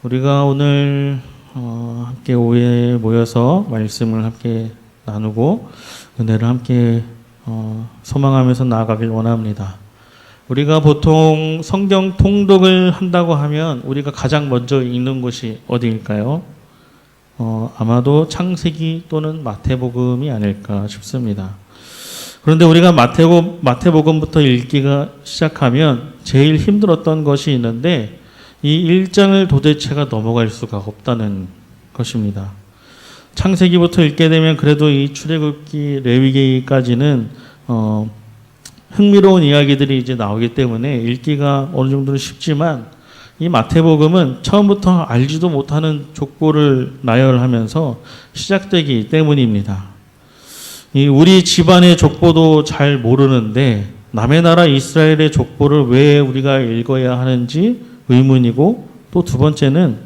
우리가 오늘 함께 오후에 모여서 말씀을 함께 나누고 은혜를 함께 소망하면서 나아가길 원합니다. 우리가 보통 성경 통독을 한다고 하면 우리가 가장 먼저 읽는 곳이 어디일까요? 아마도 창세기 또는 마태복음이 아닐까 싶습니다. 그런데 우리가 마태복음부터 읽기가 시작하면 제일 힘들었던 것이 있는데 이 1장을 도대체가 넘어갈 수가 없다는 것입니다. 창세기부터 읽게 되면 그래도 이 출애굽기, 레위기까지는 흥미로운 이야기들이 이제 나오기 때문에 읽기가 어느 정도는 쉽지만 이 마태복음은 처음부터 알지도 못하는 족보를 나열하면서 시작되기 때문입니다. 우리 집안의 족보도 잘 모르는데 남의 나라 이스라엘의 족보를 왜 우리가 읽어야 하는지 의문이고, 또 두 번째는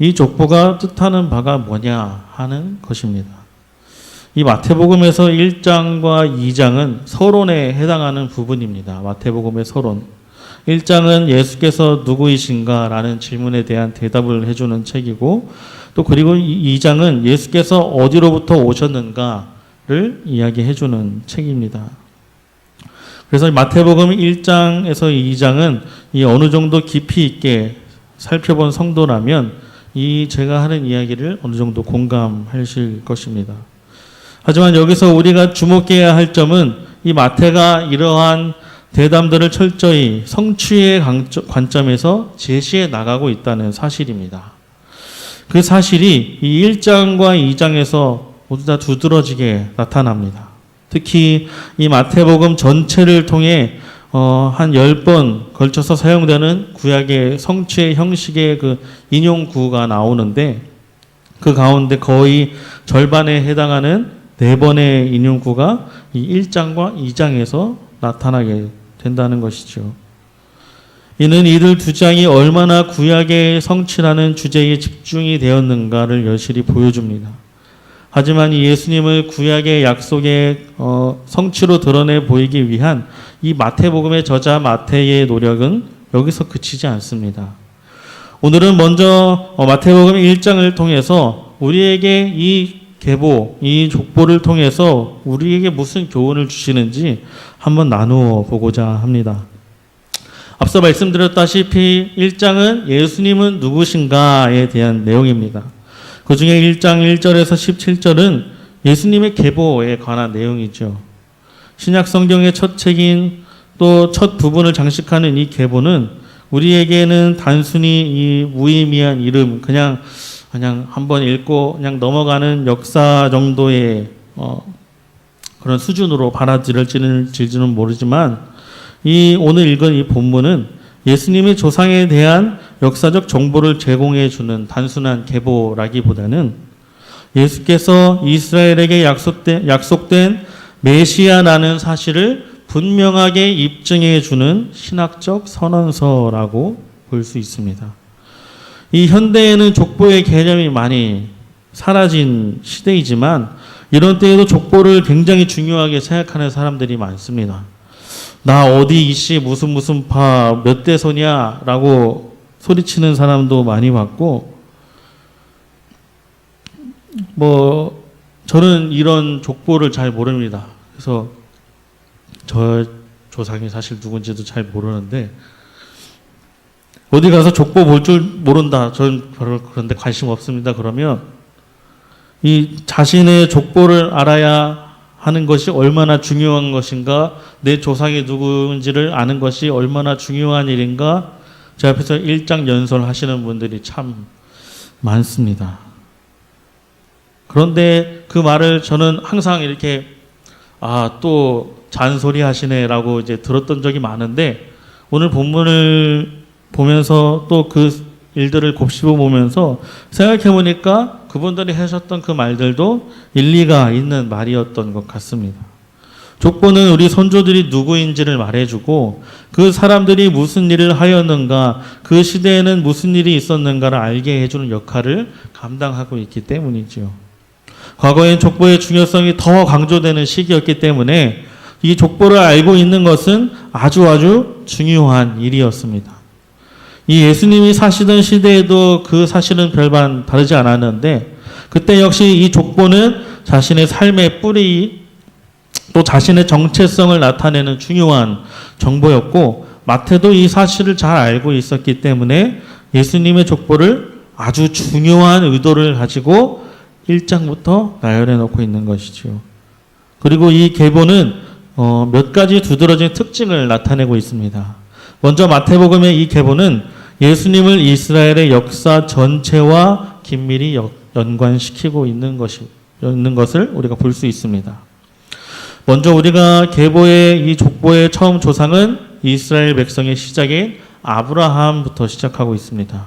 이 족보가 뜻하는 바가 뭐냐 하는 것입니다. 이 마태복음에서 1장과 2장은 서론에 해당하는 부분입니다. 마태복음의 서론. 1장은 예수께서 누구이신가 라는 질문에 대한 대답을 해주는 책이고, 또 그리고 2장은 예수께서 어디로부터 오셨는가를 이야기해주는 책입니다. 그래서 마태복음 1장에서 2장은 이 어느 정도 깊이 있게 살펴본 성도라면 이 제가 하는 이야기를 어느 정도 공감하실 것입니다. 하지만 여기서 우리가 주목해야 할 점은 이 마태가 이러한 대담들을 철저히 성취의 관점에서 제시해 나가고 있다는 사실입니다. 그 사실이 이 1장과 2장에서 모두 다 두드러지게 나타납니다. 특히 이 마태복음 전체를 통해 한 10번 걸쳐서 사용되는 구약의 성취의 형식의 그 인용구가 나오는데, 그 가운데 거의 절반에 해당하는 4번의 인용구가 이 1장과 2장에서 나타나게 된다는 것이죠. 이는 이들 두 장이 얼마나 구약의 성취라는 주제에 집중이 되었는가를 여실히 보여줍니다. 하지만 이 예수님을 구약의 약속의 성취로 드러내 보이기 위한 이 마태복음의 저자 마태의 노력은 여기서 그치지 않습니다. 오늘은 먼저 마태복음 1장을 통해서 우리에게 이 계보, 이 족보를 통해서 우리에게 무슨 교훈을 주시는지 한번 나누어 보고자 합니다. 앞서 말씀드렸다시피 1장은 예수님은 누구신가에 대한 내용입니다. 그 중에 1장 1절에서 17절은 예수님의 계보에 관한 내용이죠. 신약 성경의 첫 책인 또 첫 부분을 장식하는 이 계보는 우리에게는 단순히 이 무의미한 이름, 그냥 한번 읽고 그냥 넘어가는 역사 정도의 그런 수준으로 받아들여질지는 모르지만 이 오늘 읽은 이 본문은 예수님의 조상에 대한 역사적 정보를 제공해 주는 단순한 계보라기보다는 예수께서 이스라엘에게 약속된 메시아라는 사실을 분명하게 입증해 주는 신학적 선언서라고 볼 수 있습니다. 이 현대에는 족보의 개념이 많이 사라진 시대이지만 이런 때에도 족보를 굉장히 중요하게 생각하는 사람들이 많습니다. 나 어디 이씨 무슨 파 몇 대손이야 라고 소리치는 사람도 많이 봤고, 저는 이런 족보를 잘 모릅니다. 그래서 저 조상이 사실 누군지도 잘 모르는데, 어디 가서 족보 볼 줄 모른다, 저는 별로 그런데 관심 없습니다 그러면 이 자신의 족보를 알아야 하는 것이 얼마나 중요한 것인가, 내 조상이 누구인지를 아는 것이 얼마나 중요한 일인가, 제 앞에서 1장 연설하시는 분들이 참 많습니다. 그런데 그 말을 저는 항상 이렇게 또 잔소리 하시네라고 이제 들었던 적이 많은데, 오늘 본문을 보면서 또 그 일들을 곱씹어 보면서 생각해 보니까 그분들이 하셨던 그 말들도 일리가 있는 말이었던 것 같습니다. 족보는 우리 선조들이 누구인지를 말해주고 그 사람들이 무슨 일을 하였는가, 그 시대에는 무슨 일이 있었는가를 알게 해주는 역할을 감당하고 있기 때문이죠. 과거엔 족보의 중요성이 더 강조되는 시기였기 때문에 이 족보를 알고 있는 것은 아주 중요한 일이었습니다. 이 예수님이 사시던 시대에도 그 사실은 별반 다르지 않았는데 그때 역시 이 족보는 자신의 삶의 뿌리 또 자신의 정체성을 나타내는 중요한 정보였고 마태도 이 사실을 잘 알고 있었기 때문에 예수님의 족보를 아주 중요한 의도를 가지고 1장부터 나열해 놓고 있는 것이죠. 그리고 이 계보는 몇 가지 두드러진 특징을 나타내고 있습니다. 먼저 마태복음의 이 계보는 예수님을 이스라엘의 역사 전체와 긴밀히 연관시키고 있는 것을 우리가 볼 수 있습니다. 먼저 우리가 계보의 이 족보의 처음 조상은 이스라엘 백성의 시작인 아브라함부터 시작하고 있습니다.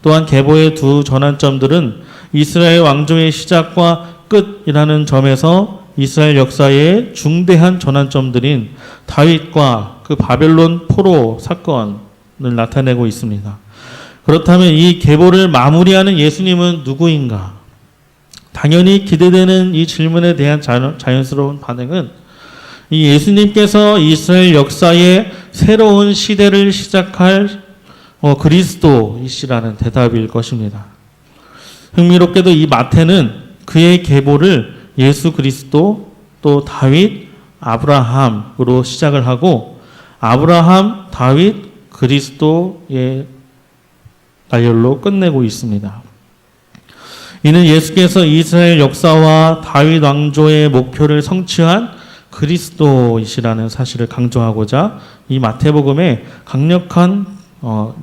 또한 계보의 두 전환점들은 이스라엘 왕조의 시작과 끝이라는 점에서 이스라엘 역사의 중대한 전환점들인 다윗과 그 바벨론 포로 사건을 나타내고 있습니다. 그렇다면 이 계보를 마무리하는 예수님은 누구인가? 당연히 기대되는 이 질문에 대한 자연스러운 반응은 이 예수님께서 이스라엘 역사의 새로운 시대를 시작할 그리스도이시라는 대답일 것입니다. 흥미롭게도 이 마태는 그의 계보를 예수 그리스도 또 다윗, 아브라함으로 시작을 하고 아브라함, 다윗, 그리스도의 나열로 끝내고 있습니다. 이는 예수께서 이스라엘 역사와 다윗 왕조의 목표를 성취한 그리스도이시라는 사실을 강조하고자 이 마태복음에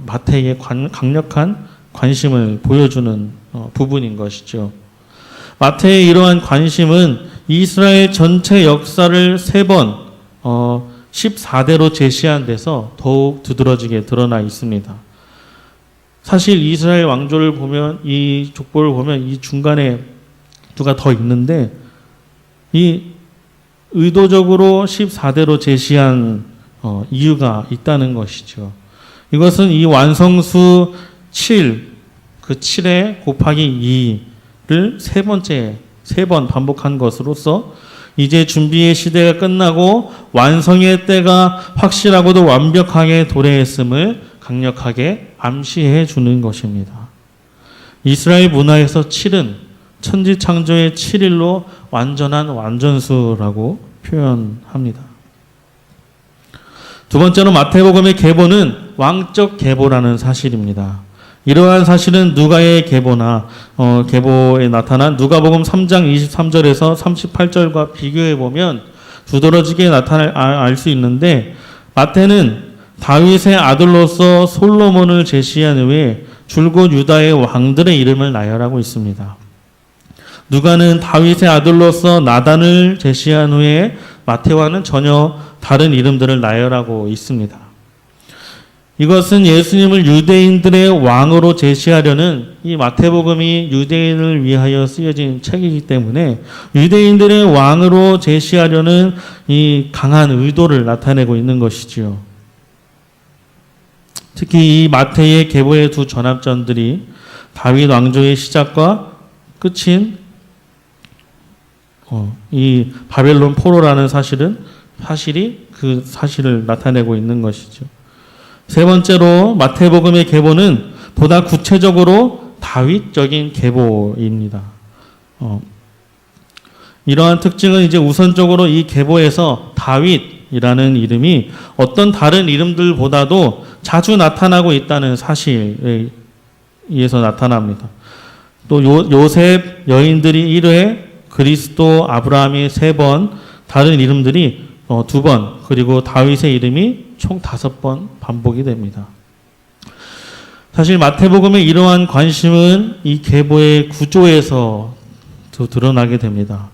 마태의 강력한 관심을 보여주는 부분인 것이죠. 마태의 이러한 관심은 이스라엘 전체 역사를 3번 14대로 제시한 데서 더욱 두드러지게 드러나 있습니다. 사실 이스라엘 왕조를 보면 이 족보를 보면 이 중간에 누가 더 있는데 이 의도적으로 14대로 제시한 이유가 있다는 것이죠. 이것은 이 완성수 7, 그 7에 곱하기 2를 세 번 반복한 것으로서 이제 준비의 시대가 끝나고 완성의 때가 확실하고도 완벽하게 도래했음을 강력하게 암시해 주는 것입니다. 이스라엘 문화에서 7은 천지창조의 7일로 완전한 완전수라고 표현합니다. 두 번째로 마태복음의 계보는 왕적 계보라는 사실입니다. 이러한 사실은 누가의 계보나 계보에 나타난 누가복음 3장 23절에서 38절과 비교해 보면 두드러지게 알 수 있는데 마태는 다윗의 아들로서 솔로몬을 제시한 후에 줄곧 유다의 왕들의 이름을 나열하고 있습니다. 누가는 다윗의 아들로서 나단을 제시한 후에 마태와는 전혀 다른 이름들을 나열하고 있습니다. 이것은 예수님을 유대인들의 왕으로 제시하려는 이 마태복음이 유대인을 위하여 쓰여진 책이기 때문에 유대인들의 왕으로 제시하려는 이 강한 의도를 나타내고 있는 것이지요. 특히 이 마태의 계보의 두 전합전들이 다윗 왕조의 시작과 끝인 이 바벨론 포로라는 사실이 그 사실을 나타내고 있는 것이죠. 세 번째로 마태복음의 계보는 보다 구체적으로 다윗적인 계보입니다. 이러한 특징은 이제 우선적으로 이 계보에서 다윗이라는 이름이 어떤 다른 이름들보다도 자주 나타나고 있다는 사실에 의해서 나타납니다. 또 요셉, 여인들이 1회, 그리스도, 아브라함이 3번, 다른 이름들이 2번, 그리고 다윗의 이름이 총 5번 반복이 됩니다. 사실 마태복음의 이러한 관심은 이 계보의 구조에서 드러나게 됩니다.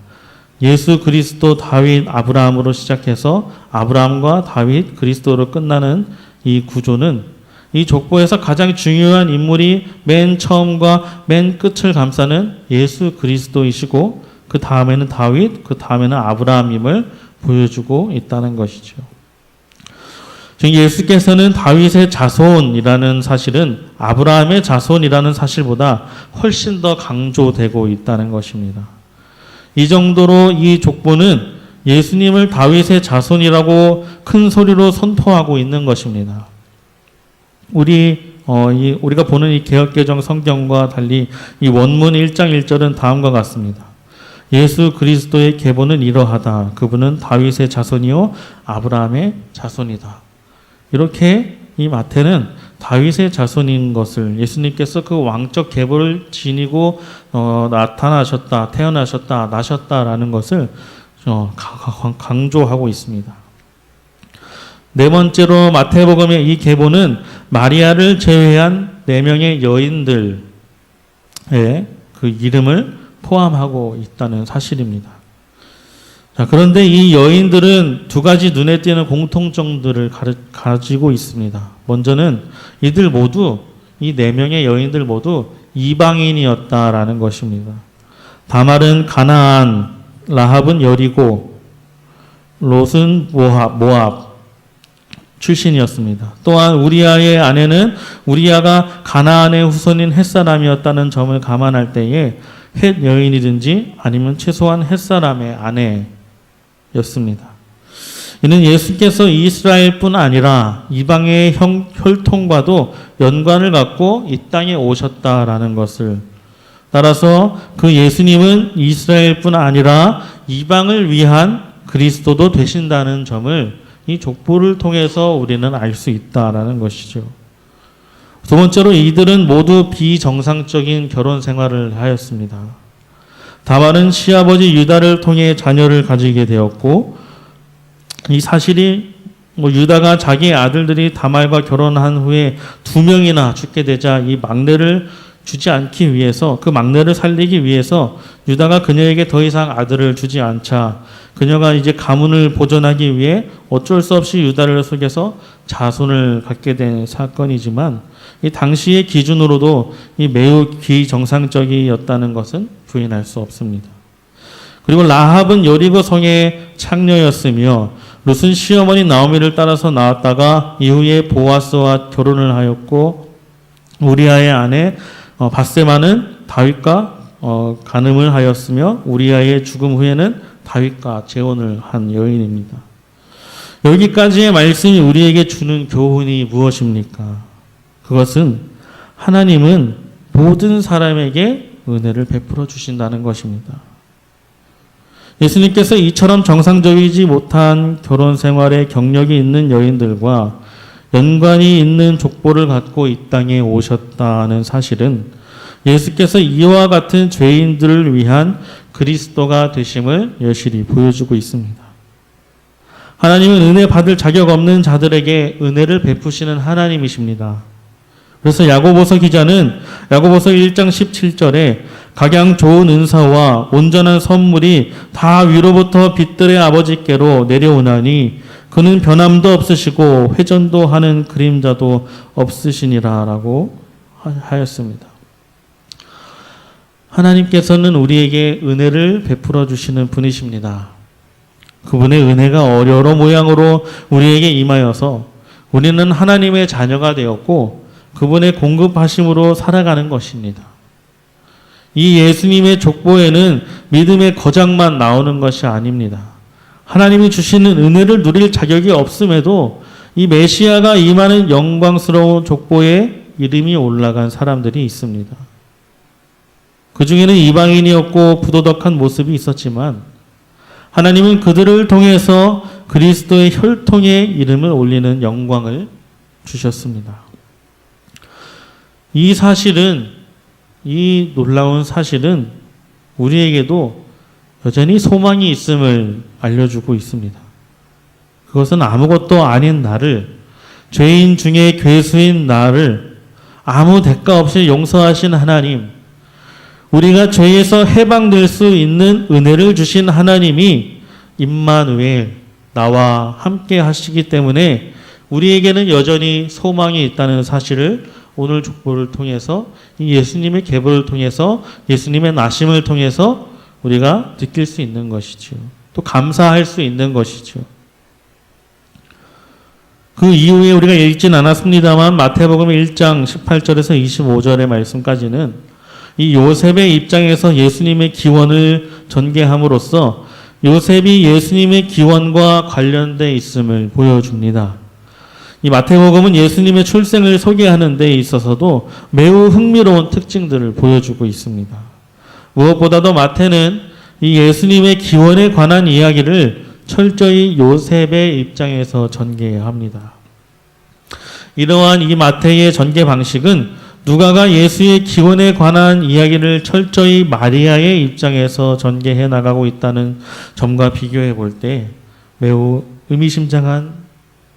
예수 그리스도, 다윗, 아브라함으로 시작해서 아브라함과 다윗, 그리스도로 끝나는 이 구조는 이 족보에서 가장 중요한 인물이 맨 처음과 맨 끝을 감싸는 예수 그리스도이시고 그 다음에는 다윗, 그 다음에는 아브라함임을 보여주고 있다는 것이죠. 즉 예수께서는 다윗의 자손이라는 사실은 아브라함의 자손이라는 사실보다 훨씬 더 강조되고 있다는 것입니다. 이 정도로 이 족보는 예수님을 다윗의 자손이라고 큰 소리로 선포하고 있는 것입니다. 우리 우리가 보는 이 개역개정 성경과 달리 이 원문 1장 1절은 다음과 같습니다. 예수 그리스도의 계보는 이러하다. 그분은 다윗의 자손이요 아브라함의 자손이다. 이렇게 이 마태는 다윗의 자손인 것을 예수님께서 그 왕적 계보를 지니고 나타나셨다, 태어나셨다, 나셨다라는 것을 강조하고 있습니다. 네 번째로 마태복음의 이 계보는 마리아를 제외한 4명의 여인들의 그 이름을 포함하고 있다는 사실입니다. 자, 그런데 이 여인들은 2가지 눈에 띄는 공통점들을 가지고 있습니다. 먼저는 이들 모두, 이 4명의 여인들 모두 이방인이었다라는 것입니다. 다말은 가나안, 라합은 여리고, 롯은 모압 출신이었습니다. 또한 우리아의 아내는 우리아가 가나안의 후손인 햇사람이었다는 점을 감안할 때에 햇 여인이든지 아니면 최소한 햇사람의 아내였습니다. 이는 예수께서 이스라엘뿐 아니라 이방의 혈통과도 연관을 갖고 이 땅에 오셨다라는 것을, 따라서 그 예수님은 이스라엘뿐 아니라 이방을 위한 그리스도도 되신다는 점을 이 족보를 통해서 우리는 알 수 있다라는 것이죠. 두 번째로 이들은 모두 비정상적인 결혼 생활을 하였습니다. 다말은 시아버지 유다를 통해 자녀를 가지게 되었고, 이 사실이 유다가 자기의 아들들이 다말과 결혼한 후에 2명이나 죽게 되자 이 막내를 주지 않기 위해서, 그 막내를 살리기 위해서 유다가 그녀에게 더 이상 아들을 주지 않자 그녀가 이제 가문을 보존하기 위해 어쩔 수 없이 유다를 속여서 자손을 갖게 된 사건이지만, 이 당시의 기준으로도 이 매우 비정상적이었다는 것은 부인할 수 없습니다. 그리고 라합은 여리고 성의 창녀였으며 룻은 시어머니 나오미를 따라서 나왔다가 이후에 보아스와 결혼을 하였고, 우리아의 아내 바세마는 다윗과 간음을 하였으며 우리아의 죽음 후에는 다윗과 재혼을 한 여인입니다. 여기까지의 말씀이 우리에게 주는 교훈이 무엇입니까? 그것은 하나님은 모든 사람에게 은혜를 베풀어 주신다는 것입니다. 예수님께서 이처럼 정상적이지 못한 결혼 생활에 경력이 있는 여인들과 연관이 있는 족보를 갖고 이 땅에 오셨다는 사실은 예수께서 이와 같은 죄인들을 위한 그리스도가 되심을 여실히 보여주고 있습니다. 하나님은 은혜 받을 자격 없는 자들에게 은혜를 베푸시는 하나님이십니다. 그래서 야고보서 기자는 야고보서 1장 17절에 각양 좋은 은사와 온전한 선물이 다 위로부터 빛들의 아버지께로 내려오나니 그는 변함도 없으시고 회전도 하는 그림자도 없으시니라 라고 하였습니다. 하나님께서는 우리에게 은혜를 베풀어 주시는 분이십니다. 그분의 은혜가 여러 모양으로 우리에게 임하여서 우리는 하나님의 자녀가 되었고 그분의 공급하심으로 살아가는 것입니다. 이 예수님의 족보에는 믿음의 거장만 나오는 것이 아닙니다. 하나님이 주시는 은혜를 누릴 자격이 없음에도 이 메시아가 임하는 영광스러운 족보에 이름이 올라간 사람들이 있습니다. 그 중에는 이방인이었고 부도덕한 모습이 있었지만 하나님은 그들을 통해서 그리스도의 혈통에 이름을 올리는 영광을 주셨습니다. 이 사실은, 이 놀라운 사실은 우리에게도 여전히 소망이 있음을 알려주고 있습니다. 그것은 아무것도 아닌 나를, 죄인 중에 괴수인 나를 아무 대가 없이 용서하신 하나님, 우리가 죄에서 해방될 수 있는 은혜를 주신 하나님이 임마누엘, 나와 함께 하시기 때문에 우리에게는 여전히 소망이 있다는 사실을 오늘 족보를 통해서, 이 예수님의 계보를 통해서, 예수님의 나심을 통해서 우리가 느낄 수 있는 것이죠. 또 감사할 수 있는 것이죠. 그 이후에 우리가 읽진 않았습니다만 마태복음 1장 18절에서 25절의 말씀까지는 이 요셉의 입장에서 예수님의 기원을 전개함으로써 요셉이 예수님의 기원과 관련되어 있음을 보여줍니다. 이 마태복음은 예수님의 출생을 소개하는 데 있어서도 매우 흥미로운 특징들을 보여주고 있습니다. 무엇보다도 마태는 이 예수님의 기원에 관한 이야기를 철저히 요셉의 입장에서 전개합니다. 이러한 이 마태의 전개 방식은 누가가 예수의 기원에 관한 이야기를 철저히 마리아의 입장에서 전개해 나가고 있다는 점과 비교해 볼 때 매우 의미심장한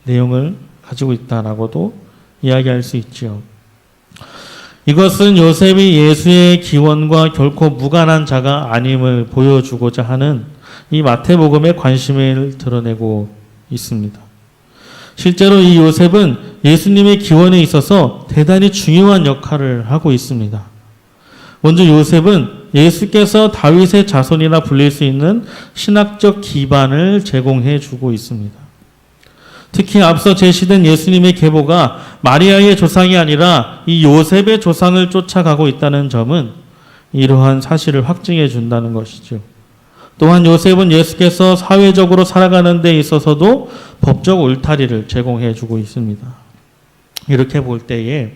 내용을 가지고 있다라고도 이야기할 수 있지요. 이것은 요셉이 예수의 기원과 결코 무관한 자가 아님을 보여주고자 하는 이 마태복음의 관심을 드러내고 있습니다. 실제로 이 요셉은 예수님의 기원에 있어서 대단히 중요한 역할을 하고 있습니다. 먼저 요셉은 예수께서 다윗의 자손이라 불릴 수 있는 신학적 기반을 제공해 주고 있습니다. 특히 앞서 제시된 예수님의 계보가 마리아의 조상이 아니라 이 요셉의 조상을 쫓아가고 있다는 점은 이러한 사실을 확증해 준다는 것이죠. 또한 요셉은 예수께서 사회적으로 살아가는 데 있어서도 법적 울타리를 제공해 주고 있습니다. 이렇게 볼 때에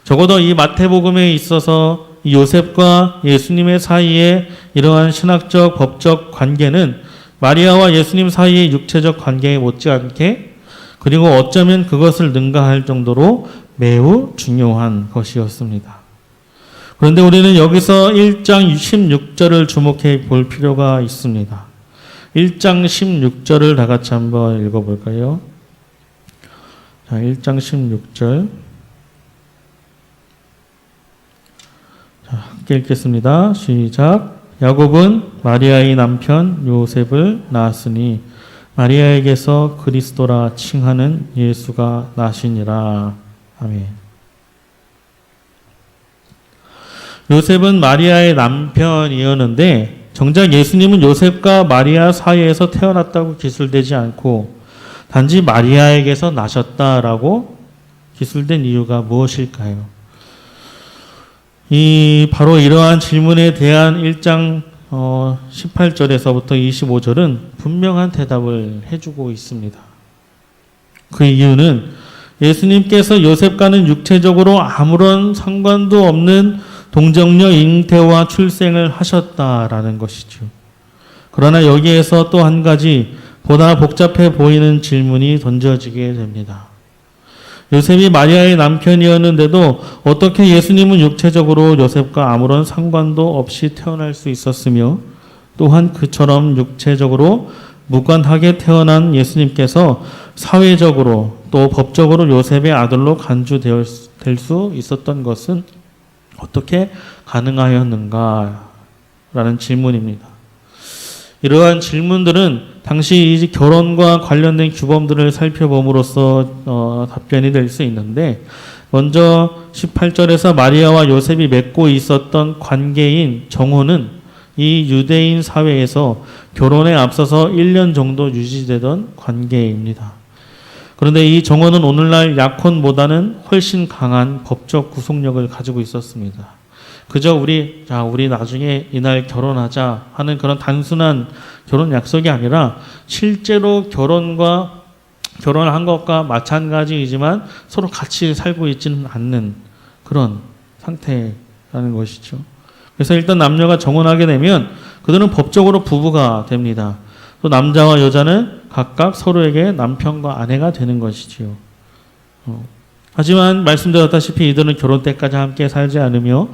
적어도 이 마태복음에 있어서 이 요셉과 예수님의 사이에 이러한 신학적 법적 관계는 마리아와 예수님 사이의 육체적 관계에 못지않게 그리고 어쩌면 그것을 능가할 정도로 매우 중요한 것이었습니다. 그런데 우리는 여기서 1장 16절을 주목해 볼 필요가 있습니다. 1장 16절을 다 같이 한번 읽어볼까요? 자, 1장 16절. 자, 함께 읽겠습니다. 시작. 야곱은 마리아의 남편 요셉을 낳았으니 마리아에게서 그리스도라 칭하는 예수가 나시니라. 아멘. 요셉은 마리아의 남편이었는데 정작 예수님은 요셉과 마리아 사이에서 태어났다고 기술되지 않고 단지 마리아에게서 나셨다라고 기술된 이유가 무엇일까요? 바로 이러한 질문에 대한 1장 18절에서부터 25절은 분명한 대답을 해주고 있습니다. 그 이유는 예수님께서 요셉과는 육체적으로 아무런 상관도 없는 동정녀 잉태와 출생을 하셨다라는 것이죠. 그러나 여기에서 또 한 가지 보다 복잡해 보이는 질문이 던져지게 됩니다. 요셉이 마리아의 남편이었는데도 어떻게 예수님은 육체적으로 요셉과 아무런 상관도 없이 태어날 수 있었으며 또한 그처럼 육체적으로 무관하게 태어난 예수님께서 사회적으로 또 법적으로 요셉의 아들로 간주될 수 있었던 것은 어떻게 가능하였는가? 라는 질문입니다. 이러한 질문들은 당시 이 결혼과 관련된 규범들을 살펴봄으로써 답변이 될 수 있는데 먼저 18절에서 마리아와 요셉이 맺고 있었던 관계인 정혼은 이 유대인 사회에서 결혼에 앞서서 1년 정도 유지되던 관계입니다. 그런데 이 정혼은 오늘날 약혼보다는 훨씬 강한 법적 구속력을 가지고 있었습니다. 그저 우리 나중에 이날 결혼하자 하는 그런 단순한 결혼 약속이 아니라 실제로 결혼을 한 것과 마찬가지이지만 서로 같이 살고 있지는 않는 그런 상태라는 것이죠. 그래서 일단 남녀가 정혼하게 되면 그들은 법적으로 부부가 됩니다. 또 남자와 여자는 각각 서로에게 남편과 아내가 되는 것이지요. 하지만 말씀드렸다시피 이들은 결혼 때까지 함께 살지 않으며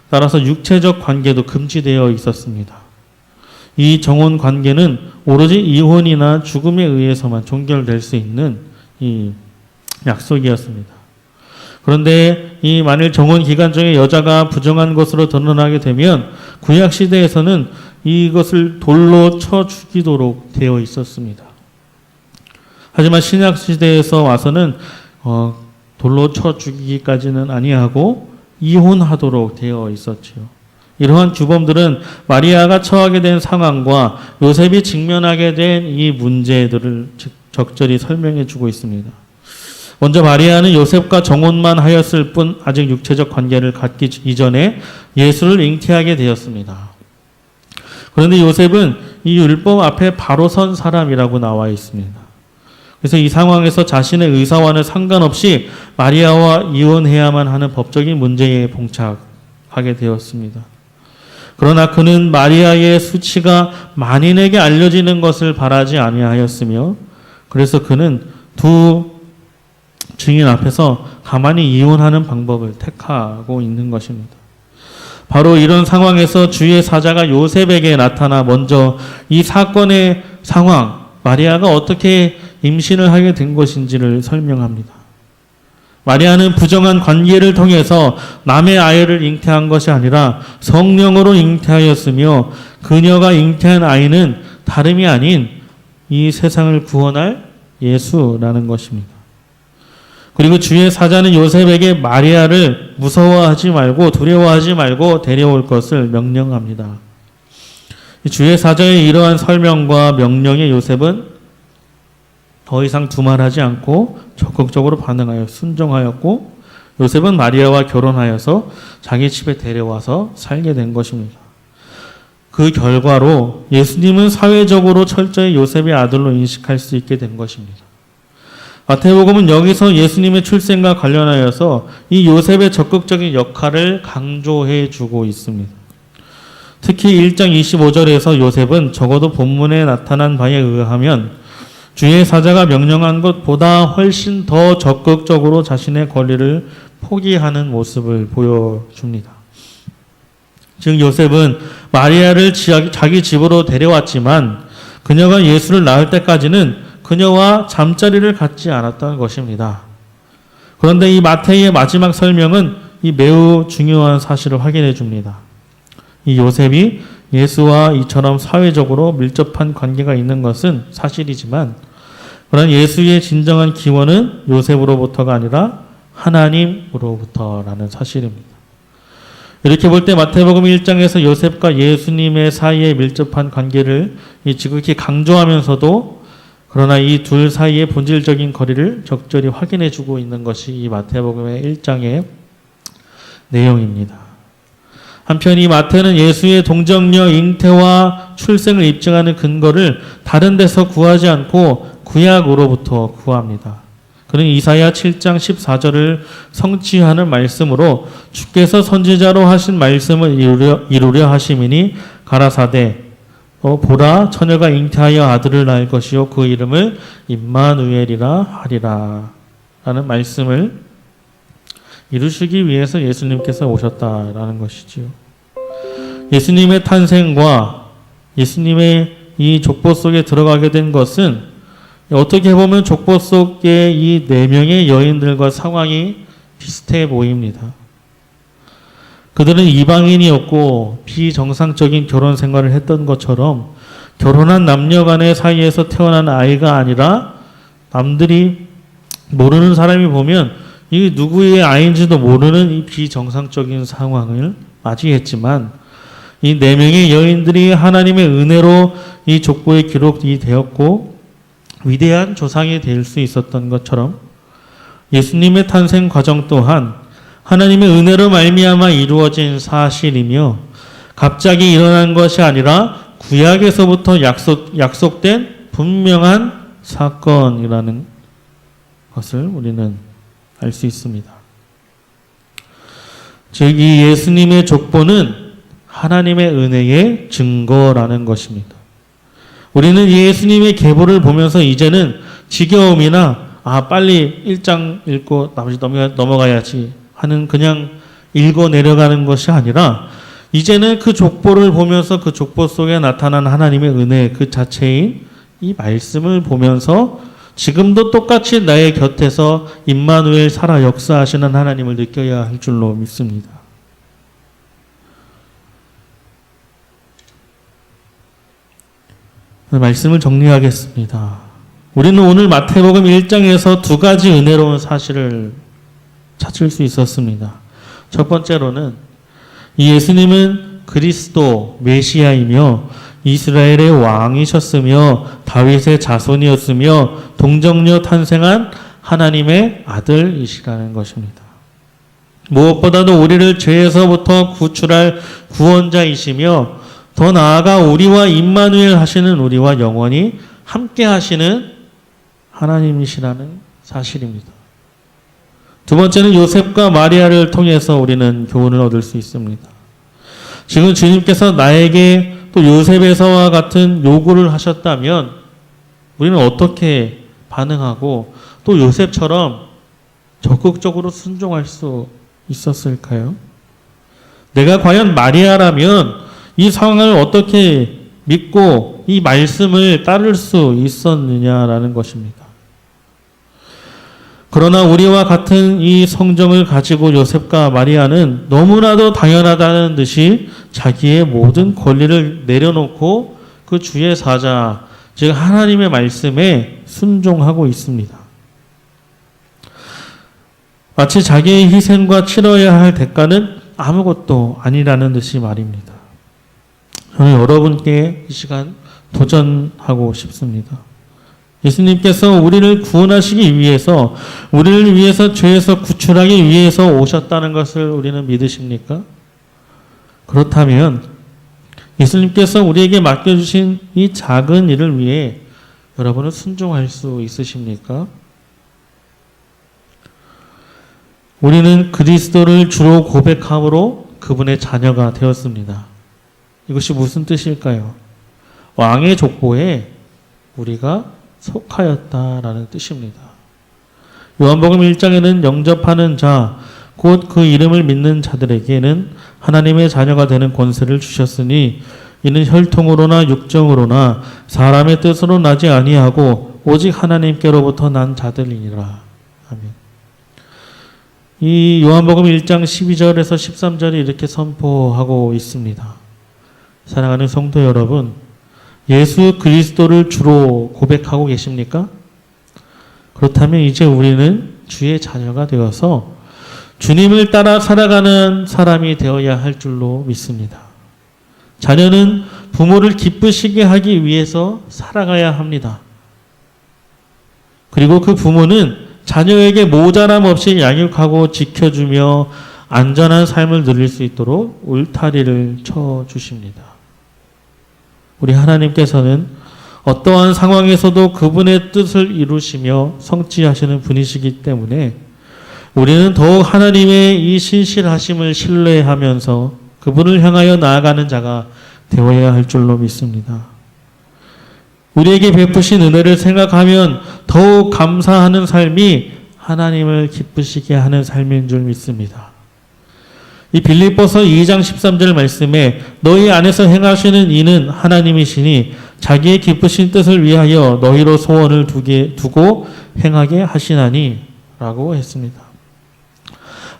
따라서 육체적 관계도 금지되어 있었습니다. 이 정혼 관계는 오로지 이혼이나 죽음에 의해서만 종결될 수 있는 이 약속이었습니다. 그런데 이 만일 정혼 기간 중에 여자가 부정한 것으로 드러나게 되면 구약 시대에서는 이것을 돌로 쳐 죽이도록 되어 있었습니다. 하지만 신약 시대에서 와서는 돌로 쳐 죽이기까지는 아니하고 이혼하도록 되어 있었지요. 이러한 규범들은 마리아가 처하게 된 상황과 요셉이 직면하게 된 이 문제들을 적절히 설명해 주고 있습니다. 먼저 마리아는 요셉과 정혼만 하였을 뿐 아직 육체적 관계를 갖기 이전에 예수를 잉태하게 되었습니다. 그런데 요셉은 이 율법 앞에 바로 선 사람이라고 나와 있습니다. 그래서 이 상황에서 자신의 의사와는 상관없이 마리아와 이혼해야만 하는 법적인 문제에 봉착하게 되었습니다. 그러나 그는 마리아의 수치가 만인에게 알려지는 것을 바라지 아니하였으며, 그래서 그는 두 증인 앞에서 가만히 이혼하는 방법을 택하고 있는 것입니다. 바로 이런 상황에서 주의 사자가 요셉에게 나타나 먼저 이 사건의 상황, 마리아가 어떻게 임신을 하게 된 것인지를 설명합니다. 마리아는 부정한 관계를 통해서 남의 아이를 잉태한 것이 아니라 성령으로 잉태하였으며, 그녀가 잉태한 아이는 다름이 아닌 이 세상을 구원할 예수라는 것입니다. 그리고 주의 사자는 요셉에게 마리아를 무서워하지 말고 두려워하지 말고 데려올 것을 명령합니다. 주의 사자의 이러한 설명과 명령에 요셉은 더 이상 두말하지 않고 적극적으로 반응하여 순종하였고, 요셉은 마리아와 결혼하여서 자기 집에 데려와서 살게 된 것입니다. 그 결과로 예수님은 사회적으로 철저히 요셉의 아들로 인식할 수 있게 된 것입니다. 마태복음은 여기서 예수님의 출생과 관련하여서 이 요셉의 적극적인 역할을 강조해 주고 있습니다. 특히 1장 25절에서 요셉은 적어도 본문에 나타난 바에 의하면 주의 사자가 명령한 것보다 훨씬 더 적극적으로 자신의 권리를 포기하는 모습을 보여줍니다. 즉 요셉은 마리아를 자기 집으로 데려왔지만 그녀가 예수를 낳을 때까지는 그녀와 잠자리를 갖지 않았던 것입니다. 그런데 이 마태의 마지막 설명은 이 매우 중요한 사실을 확인해 줍니다. 이 요셉이 예수와 이처럼 사회적으로 밀접한 관계가 있는 것은 사실이지만, 그러나 예수의 진정한 기원은 요셉으로부터가 아니라 하나님으로부터라는 사실입니다. 이렇게 볼 때 마태복음 1장에서 요셉과 예수님의 사이에 밀접한 관계를 지극히 강조하면서도, 그러나 이 둘 사이의 본질적인 거리를 적절히 확인해 주고 있는 것이 이 마태복음의 1장의 내용입니다. 한편 이 마태는 예수의 동정녀 잉태와 출생을 입증하는 근거를 다른 데서 구하지 않고 구약으로부터 구합니다. 그는 이사야 7장 14절을 성취하는 말씀으로 주께서 선지자로 하신 말씀을 이루려 하심이니 가라사대 보라 처녀가 잉태하여 아들을 낳을 것이요 그 이름을 임마누엘이라 하리라 라는 말씀을 이루시기 위해서 예수님께서 오셨다라는 것이지요. 예수님의 탄생과 예수님의 이 족보 속에 들어가게 된 것은 어떻게 보면 족보 속의 이 4명의 여인들과 상황이 비슷해 보입니다. 그들은 이방인이었고 비정상적인 결혼 생활을 했던 것처럼 결혼한 남녀 간의 사이에서 태어난 아이가 아니라 남들이 모르는 사람이 보면 이 누구의 아이인지도 모르는 이 비정상적인 상황을 맞이했지만, 이 4명의 여인들이 하나님의 은혜로 이 족보에 기록이 되었고 위대한 조상이 될 수 있었던 것처럼 예수님의 탄생 과정 또한 하나님의 은혜로 말미암아 이루어진 사실이며 갑자기 일어난 것이 아니라 구약에서부터 약속된 분명한 사건이라는 것을 우리는 알 수 있습니다. 즉 이 예수님의 족보는 하나님의 은혜의 증거라는 것입니다. 우리는 예수님의 계보를 보면서 이제는 지겨움이나 빨리 1장 읽고 나머지 넘어가야지 하는 그냥 읽어 내려가는 것이 아니라, 이제는 그 족보를 보면서 그 족보 속에 나타난 하나님의 은혜 그 자체인 이 말씀을 보면서 지금도 똑같이 나의 곁에서 임마누엘 살아 역사하시는 하나님을 느껴야 할 줄로 믿습니다. 말씀을 정리하겠습니다. 우리는 오늘 마태복음 1장에서 2가지 은혜로운 사실을 찾을 수 있었습니다. 첫 번째로는 이 예수님은 그리스도 메시아이며 이스라엘의 왕이셨으며 다윗의 자손이었으며 동정녀 탄생한 하나님의 아들이시라는 것입니다. 무엇보다도 우리를 죄에서부터 구출할 구원자이시며 더 나아가 우리와 임마누엘 하시는, 우리와 영원히 함께 하시는 하나님이시라는 사실입니다. 두 번째는 요셉과 마리아를 통해서 우리는 교훈을 얻을 수 있습니다. 지금 주님께서 나에게 또 요셉에서와 같은 요구를 하셨다면 우리는 어떻게 반응하고 또 요셉처럼 적극적으로 순종할 수 있었을까요? 내가 과연 마리아라면 이 상황을 어떻게 믿고 이 말씀을 따를 수 있었느냐라는 것입니다. 그러나 우리와 같은 이 성정을 가지고 요셉과 마리아는 너무나도 당연하다는 듯이 자기의 모든 권리를 내려놓고 그 주의 사자, 즉 하나님의 말씀에 순종하고 있습니다. 마치 자기의 희생과 치러야 할 대가는 아무것도 아니라는 듯이 말입니다. 저는 여러분께 이 시간 도전하고 싶습니다. 예수님께서 우리를 구원하시기 위해서, 우리를 위해서 죄에서 구출하기 위해서 오셨다는 것을 우리는 믿으십니까? 그렇다면 예수님께서 우리에게 맡겨주신 이 작은 일을 위해 여러분은 순종할 수 있으십니까? 우리는 그리스도를 주로 고백함으로 그분의 자녀가 되었습니다. 이것이 무슨 뜻일까요? 왕의 족보에 우리가 속하였다라는 뜻입니다. 요한복음 1장에는 영접하는 자, 곧 그 이름을 믿는 자들에게는 하나님의 자녀가 되는 권세를 주셨으니 이는 혈통으로나 육정으로나 사람의 뜻으로 나지 아니하고 오직 하나님께로부터 난 자들이니라. 아멘. 이 요한복음 1장 12절에서 13절이 이렇게 선포하고 있습니다. 사랑하는 성도 여러분, 예수 그리스도를 주로 고백하고 계십니까? 그렇다면 이제 우리는 주의 자녀가 되어서 주님을 따라 살아가는 사람이 되어야 할 줄로 믿습니다. 자녀는 부모를 기쁘시게 하기 위해서 살아가야 합니다. 그리고 그 부모는 자녀에게 모자람 없이 양육하고 지켜주며 안전한 삶을 누릴 수 있도록 울타리를 쳐주십니다. 우리 하나님께서는 어떠한 상황에서도 그분의 뜻을 이루시며 성취하시는 분이시기 때문에 우리는 더욱 하나님의 이 신실하심을 신뢰하면서 그분을 향하여 나아가는 자가 되어야 할 줄로 믿습니다. 우리에게 베푸신 은혜를 생각하면 더욱 감사하는 삶이 하나님을 기쁘시게 하는 삶인 줄 믿습니다. 이 빌립보서 2장 13절 말씀에 너희 안에서 행하시는 이는 하나님이시니 자기의 기쁘신 뜻을 위하여 너희로 소원을 두고 행하게 하시나니 라고 했습니다.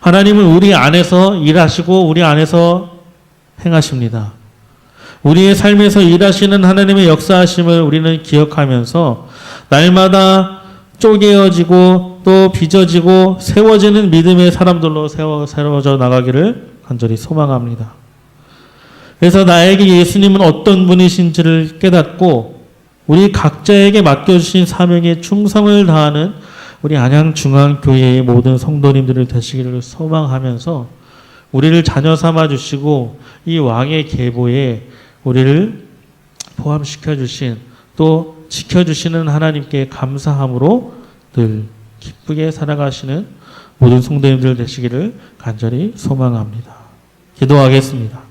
하나님은 우리 안에서 일하시고 우리 안에서 행하십니다. 우리의 삶에서 일하시는 하나님의 역사하심을 우리는 기억하면서 날마다 쪼개어지고 또 빚어지고 세워지는 믿음의 사람들로 세워져 나가기를 간절히 소망합니다. 그래서 나에게 예수님은 어떤 분이신지를 깨닫고 우리 각자에게 맡겨주신 사명에 충성을 다하는 우리 안양중앙교회의 모든 성도님들을 되시기를 소망하면서 우리를 자녀 삼아 주시고 이 왕의 계보에 우리를 포함시켜 주신 또 지켜주시는 하나님께 감사함으로 늘 기쁘게 살아가시는 모든 성도님들 되시기를 간절히 소망합니다. 기도하겠습니다.